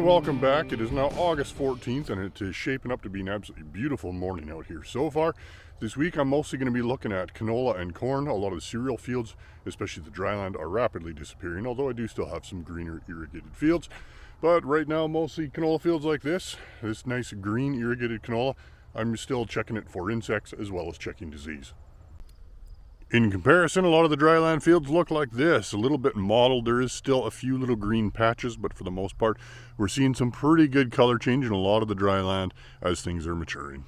welcome back. It is now August 14th and it is shaping up to be an absolutely beautiful morning out here so far. This week I'm mostly going to be looking at canola and corn. A lot of the cereal fields, especially the dryland, are rapidly disappearing, although I do still have some greener irrigated fields. But right now mostly canola fields like this nice green irrigated canola. I'm still checking it for insects as well as checking disease. In comparison, a lot of the dryland fields look like this, a little bit mottled. There is still a few little green patches, but for the most part, we're seeing some pretty good color change in a lot of the dryland as things are maturing.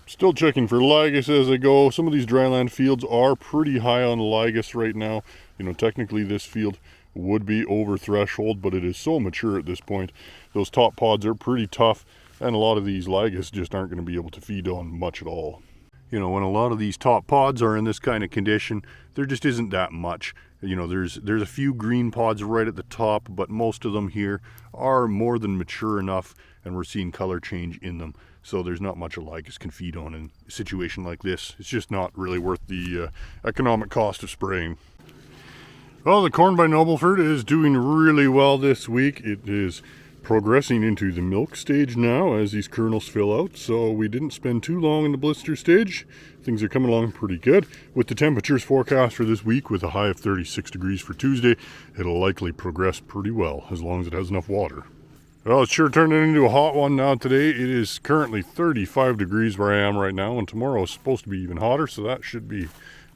Still checking for ligas as I go. Some of these dryland fields are pretty high on ligas right now. You know, technically this field would be over threshold, but it is so mature at this point. Those top pods are pretty tough, and a lot of these ligas just aren't going to be able to feed on much at all. You know, when a lot of these top pods are in this kind of condition, there just isn't that much. You know, there's a few green pods right at the top, but most of them here are more than mature enough, and we're seeing color change in them. So there's not much a ligas can feed on in a situation like this. It's just not really worth the economic cost of spraying. Well, the corn by Nobleford is doing really well this week. It is progressing into the milk stage now as these kernels fill out, so we didn't spend too long in the blister stage. Things are coming along pretty good. With the temperatures forecast for this week with a high of 36 degrees for Tuesday, it'll likely progress pretty well as long as it has enough water. Well, it's sure turning into a hot one now today. It is currently 35 degrees where I am right now, and tomorrow is supposed to be even hotter, so that should be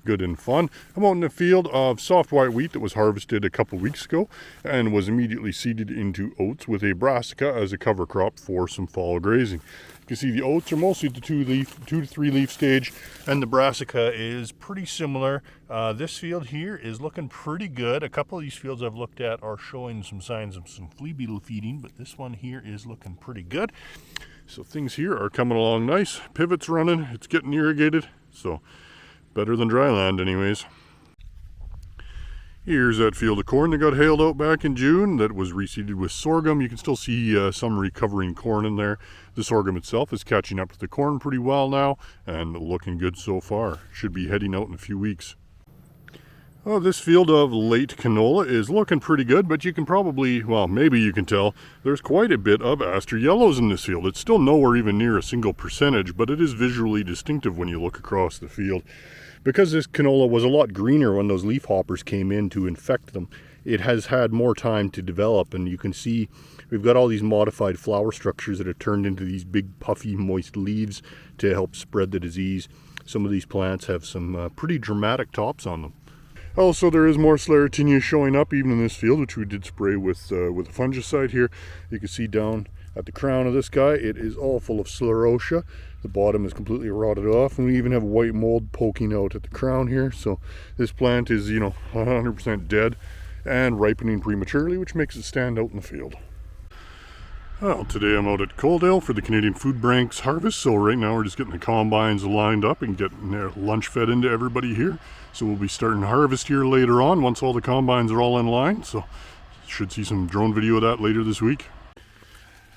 good and fun. I'm out in a field of soft white wheat that was harvested a couple weeks ago and was immediately seeded into oats with a brassica as a cover crop for some fall grazing. You can see the oats are mostly the 2 to 3 leaf stage, and the brassica is pretty similar. This field here is looking pretty good. A couple of these fields I've looked at are showing some signs of some flea beetle feeding, but this one here is looking pretty good. So things here are coming along nice. Pivot's running, it's getting irrigated, so better than dryland anyways. Here's that field of corn that got hailed out back in June that was reseeded with sorghum. You can still see some recovering corn in there. The sorghum itself is catching up to the corn pretty well now and looking good so far. Should be heading out in a few weeks. Oh, this field of late canola is looking pretty good, but you can probably, well, maybe you can tell, there's quite a bit of aster yellows in this field. It's still nowhere even near a single percentage, but it is visually distinctive when you look across the field. Because this canola was a lot greener when those leaf hoppers came in to infect them, it has had more time to develop, and you can see we've got all these modified flower structures that have turned into these big puffy moist leaves to help spread the disease. Some of these plants have some pretty dramatic tops on them. Also, there is more Sclerotinia showing up even in this field, which we did spray with a fungicide here. You can see down at the crown of this guy, it is all full of sclerotia. The bottom is completely rotted off, and we even have white mold poking out at the crown here. So this plant is, 100% dead and ripening prematurely, which makes it stand out in the field. Well, today I'm out at Coaldale for the Canadian Food Bank's harvest. So right now we're just getting the combines lined up and getting their lunch fed into everybody here. So we'll be starting harvest here later on once all the combines are all in line. So should see some drone video of that later this week.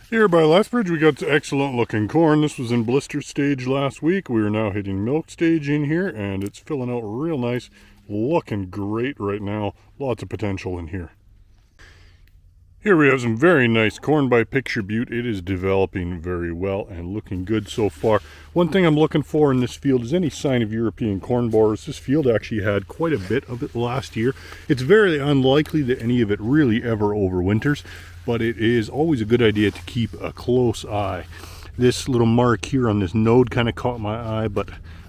Here by Lethbridge we got excellent looking corn. This was in blister stage last week. We are now hitting milk stage in here, and it's filling out real nice. Looking great right now. Lots of potential in here. Here we have some very nice corn by Picture Butte. It is developing very well and looking good so far. One thing I'm looking for in this field is any sign of European corn borers. This field actually had quite a bit of it last year. It's very unlikely that any of it really ever overwinters, but it is always a good idea to keep a close eye. This little mark here on this node kind of caught my eye, but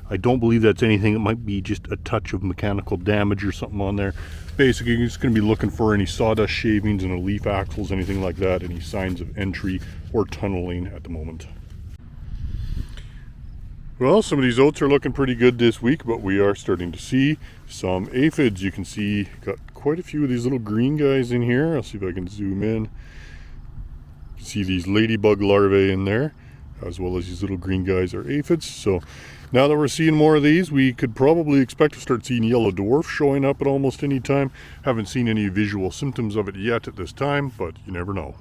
I don't believe that's anything. It might be just a touch of mechanical damage or something on there. Basically, you're just going to be looking for any sawdust shavings in the leaf axils, anything like that, any signs of entry or tunneling at the moment. Well, some of these oats are looking pretty good this week, but we are starting to see some aphids. You can see got quite a few of these little green guys in here. I'll see if I can zoom in. You see these ladybug larvae in there, as well as these little green guys are aphids. So now that we're seeing more of these, we could probably expect to start seeing yellow dwarf showing up at almost any time. Haven't seen any visual symptoms of it yet at this time, but you never know.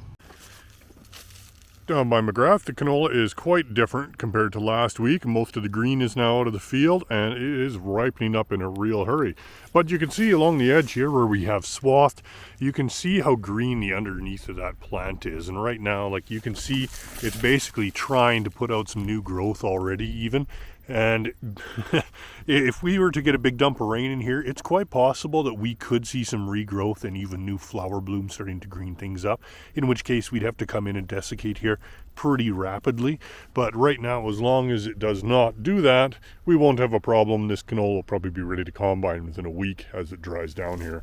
Down by McGrath, the canola is quite different compared to last week. Most of the green is now out of the field and it is ripening up in a real hurry. But you can see along the edge here where we have swathed, you can see how green the underneath of that plant is. And right now, like you can see, it's basically trying to put out some new growth already even. And if we were to get a big dump of rain in here, it's quite possible that we could see some regrowth and even new flower blooms starting to green things up, in which case we'd have to come in and desiccate here pretty rapidly. But right now, as long as it does not do that, we won't have a problem. This canola will probably be ready to combine within a week as it dries down here.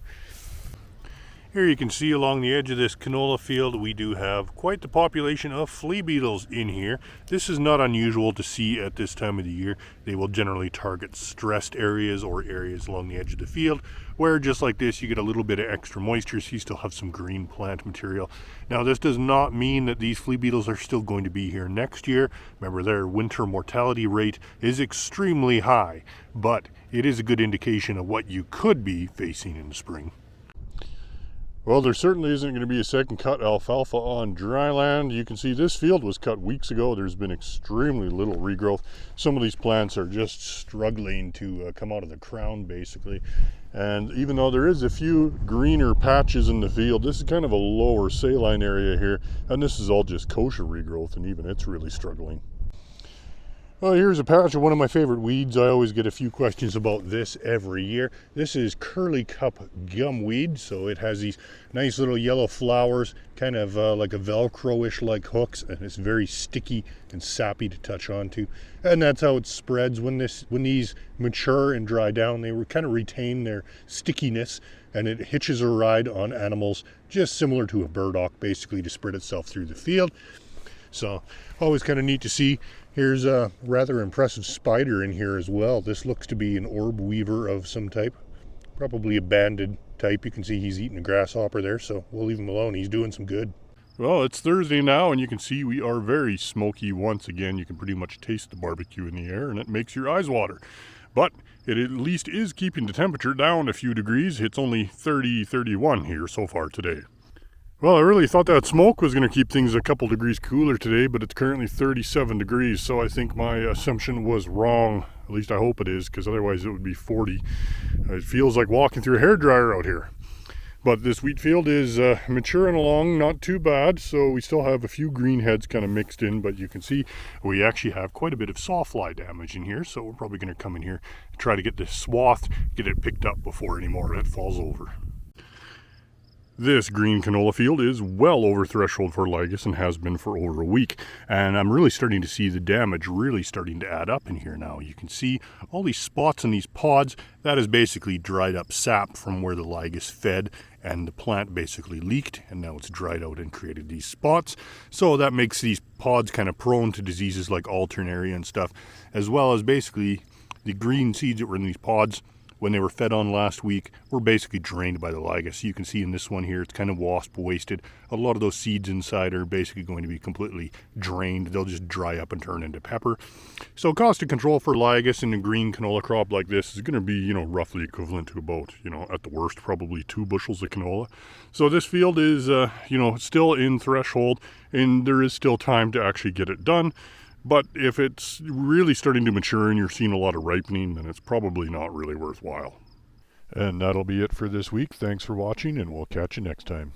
Here you can see along the edge of this canola field we do have quite the population of flea beetles in here. This is not unusual to see at this time of the year. They will generally target stressed areas or areas along the edge of the field where, just like this, you get a little bit of extra moisture so you still have some green plant material. Now this does not mean that these flea beetles are still going to be here next year. Remember, their winter mortality rate is extremely high, but it is a good indication of what you could be facing in the spring. Well, there certainly isn't going to be a second cut alfalfa on dry land. You can see this field was cut weeks ago. There's been extremely little regrowth. Some of these plants are just struggling to come out of the crown, basically. And even though there is a few greener patches in the field, this is kind of a lower saline area here. And this is all just kosher regrowth, and even it's really struggling. Well, here's a patch of one of my favorite weeds. I always get a few questions about this every year. This is curly cup gumweed, so it has these nice little yellow flowers, kind of like a Velcro-ish like hooks, and it's very sticky and sappy to touch onto. And that's how it spreads. When these mature and dry down, they kind of retain their stickiness, and it hitches a ride on animals, just similar to a burdock, basically, to spread itself through the field. So always kind of neat to see. Here's a rather impressive spider in here as well. This looks to be an orb weaver of some type, probably a banded type. You can see he's eating a grasshopper there, so we'll leave him alone. He's doing some good. Well, it's Thursday now, and you can see we are very smoky once again. You can pretty much taste the barbecue in the air, and it makes your eyes water. But it at least is keeping the temperature down a few degrees. It's only 31 here so far today. Well, I really thought that smoke was going to keep things a couple degrees cooler today, but it's currently 37 degrees, so I think my assumption was wrong. At least I hope it is, because otherwise it would be 40. It feels like walking through a hairdryer out here. But this wheat field is maturing along, not too bad, so we still have a few green heads kind of mixed in, but you can see we actually have quite a bit of sawfly damage in here, so we're probably going to come in here and try to get this swath, get it picked up before any more of it falls over. This green canola field is well over threshold for lygus and has been for over a week. And I'm really starting to see the damage really starting to add up in here now. You can see all these spots in these pods. That is basically dried up sap from where the lygus fed, and the plant basically leaked, and now it's dried out and created these spots. So that makes these pods kind of prone to diseases like alternaria and stuff, as well as basically the green seeds that were in these pods when they were fed on last week were basically drained by the lygus. You can see in this one here, it's kind of wasp wasted. A lot of those seeds inside are basically going to be completely drained. They'll just dry up and turn into pepper. So cost of control for lygus in a green canola crop like this is going to be, roughly equivalent to about, at the worst, probably 2 bushels of canola. So this field is, still in threshold, and there is still time to actually get it done. But if it's really starting to mature and you're seeing a lot of ripening, then it's probably not really worthwhile. And that'll be it for this week. Thanks for watching, and we'll catch you next time.